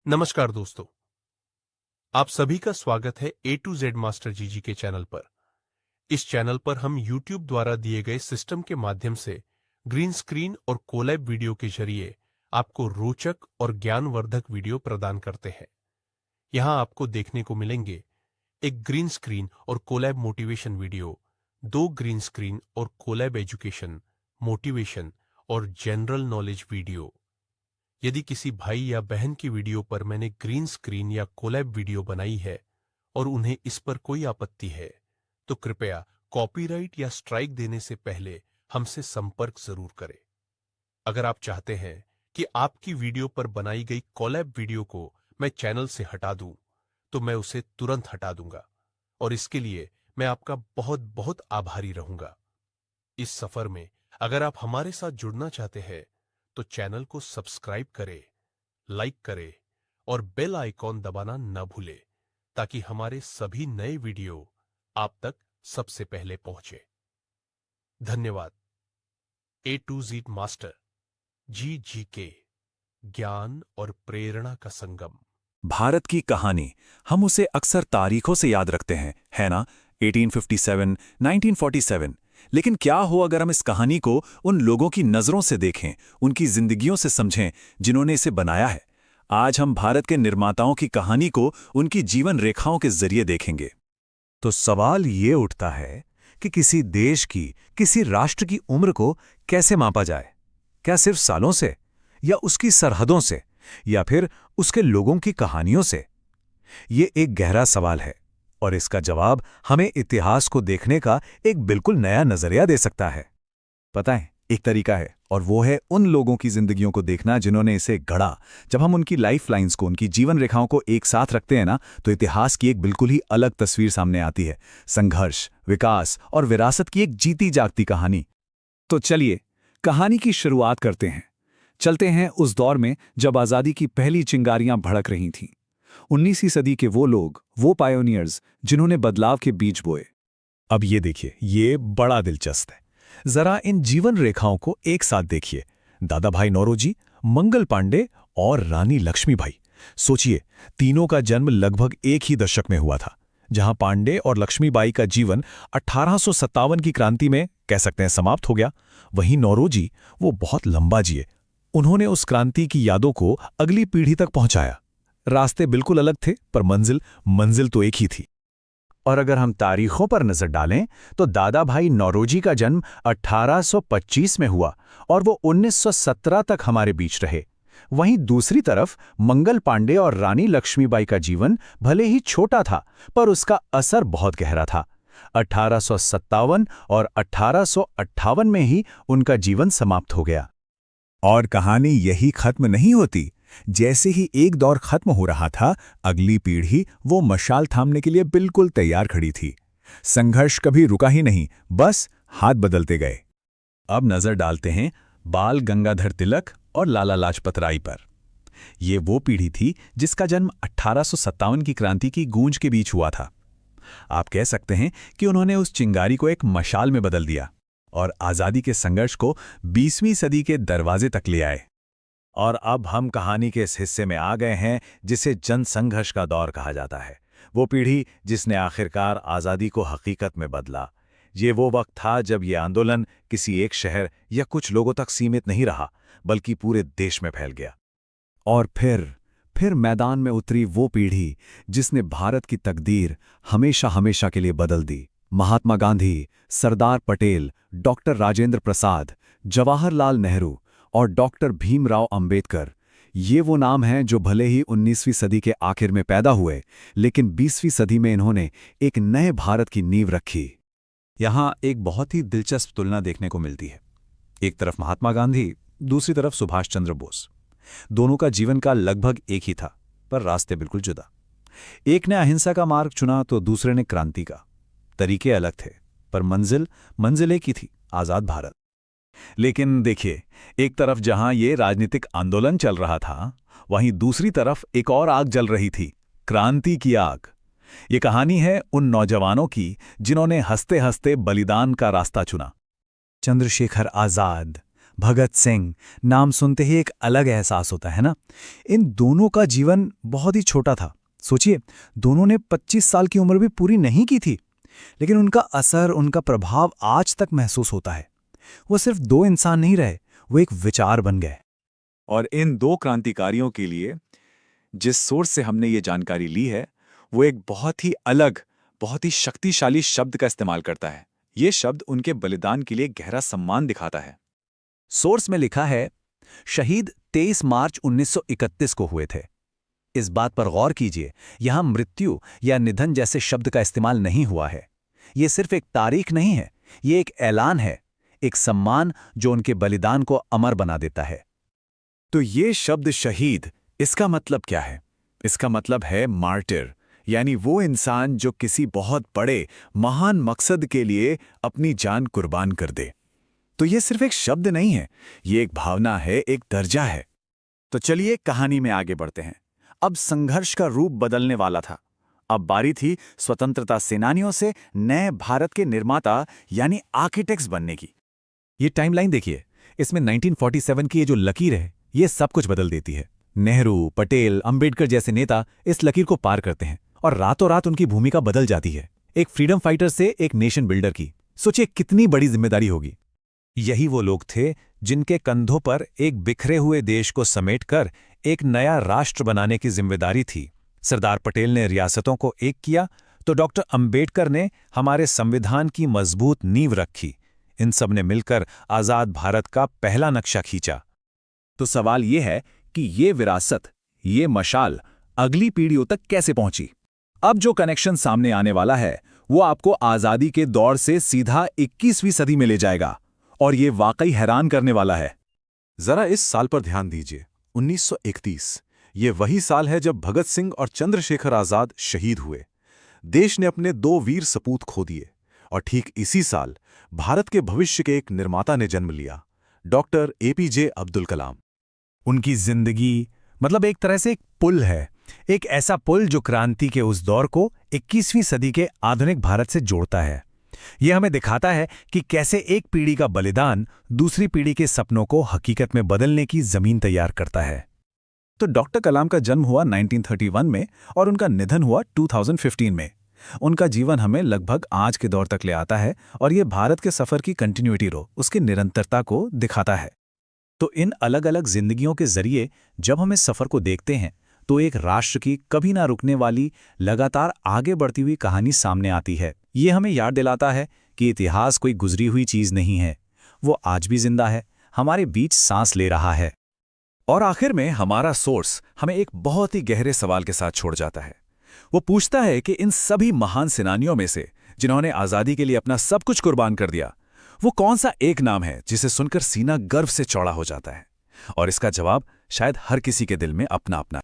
नमस्कार दोस्तों, आप सभी का स्वागत है ए टू जेड मास्टर जीजी के चैनल पर। इस चैनल पर हम YouTube द्वारा दिए गए सिस्टम के माध्यम से ग्रीन स्क्रीन और कोलैब वीडियो के जरिए आपको रोचक और ज्ञानवर्धक वीडियो प्रदान करते हैं। यहां आपको देखने को मिलेंगे एक ग्रीन स्क्रीन और कोलैब मोटिवेशन वीडियो, दो ग्रीन स्क्रीन और कोलैब एजुकेशन, मोटिवेशन और जनरल नॉलेज वीडियो। यदि किसी भाई या बहन की वीडियो पर मैंने ग्रीन स्क्रीन या कोलैब वीडियो बनाई है और उन्हें इस पर कोई आपत्ति है, तो कृपया कॉपीराइट या स्ट्राइक देने से पहले हमसे संपर्क जरूर करें। अगर आप चाहते हैं कि आपकी वीडियो पर बनाई गई कोलैब वीडियो को मैं चैनल से हटा दूं, तो मैं उसे तुरंत हटा दूंगा और इसके लिए मैं आपका बहुत बहुत आभारी रहूंगा। इस सफर में अगर आप हमारे साथ जुड़ना चाहते हैं तो चैनल को सब्सक्राइब करें, लाइक करें और बेल आइकॉन दबाना न भूलें ताकि हमारे सभी नए वीडियो आप तक सबसे पहले पहुंचे। धन्यवाद। ए टू जेड मास्टर जी के ज्ञान और प्रेरणा का संगम। भारत की कहानी हम उसे अक्सर तारीखों से याद रखते हैं, है ना? 1857, 1947। लेकिन क्या हो अगर हम इस कहानी को उन लोगों की नज़रों से देखें, उनकी जिंदगियों से समझें जिन्होंने इसे बनाया है। आज हम भारत के निर्माताओं की कहानी को उनकी जीवन रेखाओं के जरिए देखेंगे। तो सवाल ये उठता है कि किसी देश की, किसी राष्ट्र की उम्र को कैसे मापा जाए? क्या सिर्फ सालों से, या उसकी सरहदों से, या फिर उसके लोगों की कहानियों से? ये एक गहरा सवाल है और इसका जवाब हमें इतिहास को देखने का एक बिल्कुल नया नजरिया दे सकता है। पता है, एक तरीका है और वो है उन लोगों की जिंदगियों को देखना जिन्होंने इसे गढ़ा। जब हम उनकी लाइफ लाइन्स को, उनकी जीवन रेखाओं को एक साथ रखते हैं ना, तो इतिहास की एक बिल्कुल ही अलग तस्वीर सामने आती है। संघर्ष, विकास और विरासत की एक जीती जागती कहानी। तो चलिए कहानी की शुरुआत करते हैं। चलते हैं उस दौर में जब आज़ादी की पहली चिंगारियां भड़क रही थीं। 19वीं सदी के वो लोग, वो पायोनियर्स जिन्होंने बदलाव के बीज बोए। अब ये देखिए, ये बड़ा दिलचस्प है। जरा इन जीवन रेखाओं को एक साथ देखिए। दादा भाई नौरोजी, मंगल पांडे और रानी लक्ष्मीबाई। सोचिए, तीनों का जन्म लगभग एक ही दशक में हुआ था। जहां पांडे और लक्ष्मीबाई का जीवन 1857 की क्रांति में कह सकते हैं समाप्त हो गया, वहीं नौरोजी वो बहुत लंबा जिए। उन्होंने उस क्रांति की यादों को अगली पीढ़ी तक पहुंचाया। रास्ते बिल्कुल अलग थे, पर मंजिल तो एक ही थी। और अगर हम तारीखों पर नजर डालें तो दादा भाई नौरोजी का जन्म 1825 में हुआ और वो 1917 तक हमारे बीच रहे। वहीं दूसरी तरफ मंगल पांडे और रानी लक्ष्मीबाई का जीवन भले ही छोटा था, पर उसका असर बहुत गहरा था। 1857 और 1858 में ही उनका जीवन समाप्त हो गया। और कहानी यही खत्म नहीं होती। जैसे ही एक दौर खत्म हो रहा था, अगली पीढ़ी वो मशाल थामने के लिए बिल्कुल तैयार खड़ी थी। संघर्ष कभी रुका ही नहीं, बस हाथ बदलते गए। अब नजर डालते हैं बाल गंगाधर तिलक और लाला लाजपत राय पर। ये वो पीढ़ी थी जिसका जन्म 1857 की क्रांति की गूंज के बीच हुआ था। आप कह सकते हैं कि उन्होंने उस चिंगारी को एक मशाल में बदल दिया और आज़ादी के संघर्ष को 20वीं सदी के दरवाजे तक ले आए। और अब हम कहानी के इस हिस्से में आ गए हैं जिसे जनसंघर्ष का दौर कहा जाता है। वो पीढ़ी जिसने आखिरकार आज़ादी को हकीकत में बदला। ये वो वक्त था जब ये आंदोलन किसी एक शहर या कुछ लोगों तक सीमित नहीं रहा, बल्कि पूरे देश में फैल गया। और फिर मैदान में उतरी वो पीढ़ी जिसने भारत की तकदीर हमेशा हमेशा के लिए बदल दी। महात्मा गांधी, सरदार पटेल, डॉक्टर राजेंद्र प्रसाद, जवाहरलाल नेहरू और डॉक्टर भीमराव अंबेडकर। ये वो नाम हैं जो भले ही 19वीं सदी के आखिर में पैदा हुए, लेकिन 20वीं सदी में इन्होंने एक नए भारत की नींव रखी। यहाँ एक बहुत ही दिलचस्प तुलना देखने को मिलती है। एक तरफ महात्मा गांधी, दूसरी तरफ सुभाष चंद्र बोस। दोनों का जीवन काल लगभग एक ही था, पर रास्ते बिल्कुल जुदा। एक ने अहिंसा का मार्ग चुना तो दूसरे ने क्रांति का। तरीके अलग थे, पर मंजिल एक ही थी, आज़ाद भारत। लेकिन देखिए, एक तरफ जहां ये राजनीतिक आंदोलन चल रहा था, वहीं दूसरी तरफ एक और आग जल रही थी, क्रांति की आग। ये कहानी है उन नौजवानों की जिन्होंने हंसते हंसते बलिदान का रास्ता चुना। चंद्रशेखर आजाद, भगत सिंह नाम सुनते ही एक अलग एहसास होता है ना। इन दोनों का जीवन बहुत ही छोटा था। सोचिए, दोनों ने 25 साल की उम्र भी पूरी नहीं की थी, लेकिन उनका असर, उनका प्रभाव आज तक महसूस होता है। वो सिर्फ दो इंसान नहीं रहे, वो एक विचार बन गए। और इन दो क्रांतिकारियों के लिए जिस सोर्स से हमने ये जानकारी ली है, वो एक बहुत ही अलग, बहुत ही शक्तिशाली शब्द का इस्तेमाल करता है। ये शब्द उनके बलिदान के लिए गहरा सम्मान दिखाता है। सोर्स में लिखा है, शहीद 23 मार्च 1931 को हुए थे। इस बात पर गौर कीजिए, यहां मृत्यु या निधन जैसे शब्द का इस्तेमाल नहीं हुआ है। ये सिर्फ एक तारीख नहीं है, ये एक ऐलान है, एक सम्मान जो उनके बलिदान को अमर बना देता है। तो ये शब्द शहीद, इसका मतलब क्या है? इसका मतलब है मार्टिर, यानी वो इंसान जो किसी बहुत बड़े, महान मकसद के लिए अपनी जान कुर्बान कर दे। तो ये सिर्फ एक शब्द नहीं है, ये एक भावना है, एक दर्जा है। तो चलिए कहानी में आगे बढ़ते हैं। अब संघर्ष का रूप बदलने वाला था। अब बारी थी स्वतंत्रता सेनानियों से नए भारत के निर्माता यानी आर्किटेक्ट्स बनने की। ये टाइमलाइन देखिए, इसमें 1947 की ये जो लकीर है, ये सब कुछ बदल देती है। नेहरू, पटेल, अंबेडकर जैसे नेता इस लकीर को पार करते हैं और रातों रात उनकी भूमिका बदल जाती है, एक फ्रीडम फाइटर से एक नेशन बिल्डर की। सोचिए कितनी बड़ी जिम्मेदारी होगी। यही वो लोग थे जिनके कंधों पर एक बिखरे हुए देश को समेटकर एक नया राष्ट्र बनाने की जिम्मेदारी थी। सरदार पटेल ने रियासतों को एक किया, तो डॉक्टर अंबेडकर ने हमारे संविधान की मजबूत नींव रखी। इन सब ने मिलकर आजाद भारत का पहला नक्शा खींचा। तो सवाल ये है कि ये विरासत, ये मशाल अगली पीढ़ियों तक कैसे पहुंची? अब जो कनेक्शन सामने आने वाला है, वो आपको आजादी के दौर से सीधा 21वीं सदी में ले जाएगा, और ये वाकई हैरान करने वाला है। जरा इस साल पर ध्यान दीजिए, 1931। ये वही साल है जब भगत सिंह और चंद्रशेखर आजाद शहीद हुए। देश ने अपने 2 वीर सपूत खो दिए, और ठीक इसी साल भारत के भविष्य के एक निर्माता ने जन्म लिया, डॉक्टर APJ अब्दुल कलाम। उनकी जिंदगी मतलब एक तरह से एक पुल है, एक ऐसा पुल जो क्रांति के उस दौर को 21वीं सदी के आधुनिक भारत से जोड़ता है। यह हमें दिखाता है कि कैसे एक पीढ़ी का बलिदान दूसरी पीढ़ी के सपनों को हकीकत में बदलने की जमीन तैयार करता है। तो डॉक्टर कलाम का जन्म हुआ 1931 में और उनका निधन हुआ 2015 में। उनका जीवन हमें लगभग आज के दौर तक ले आता है, और ये भारत के सफर की कंटिन्यूटी उसकी निरंतरता को दिखाता है। तो इन अलग अलग जिंदगियों के जरिए जब हम इस सफर को देखते हैं, तो एक राष्ट्र की कभी ना रुकने वाली, लगातार आगे बढ़ती हुई कहानी सामने आती है। ये हमें याद दिलाता है कि इतिहास कोई गुजरी हुई चीज नहीं है, वो आज भी जिंदा है, हमारे बीच सांस ले रहा है। और आखिर में हमारा सोर्स हमें एक बहुत ही गहरे सवाल के साथ छोड़ जाता है। वो पूछता है कि इन सभी महान सेनानियों में से जिन्होंने आजादी के लिए अपना सब कुछ कुर्बान कर दिया, वो कौन सा एक नाम है जिसे सुनकर सीना गर्व से चौड़ा हो जाता है? और इसका जवाब शायद हर किसी के दिल में अपना अपना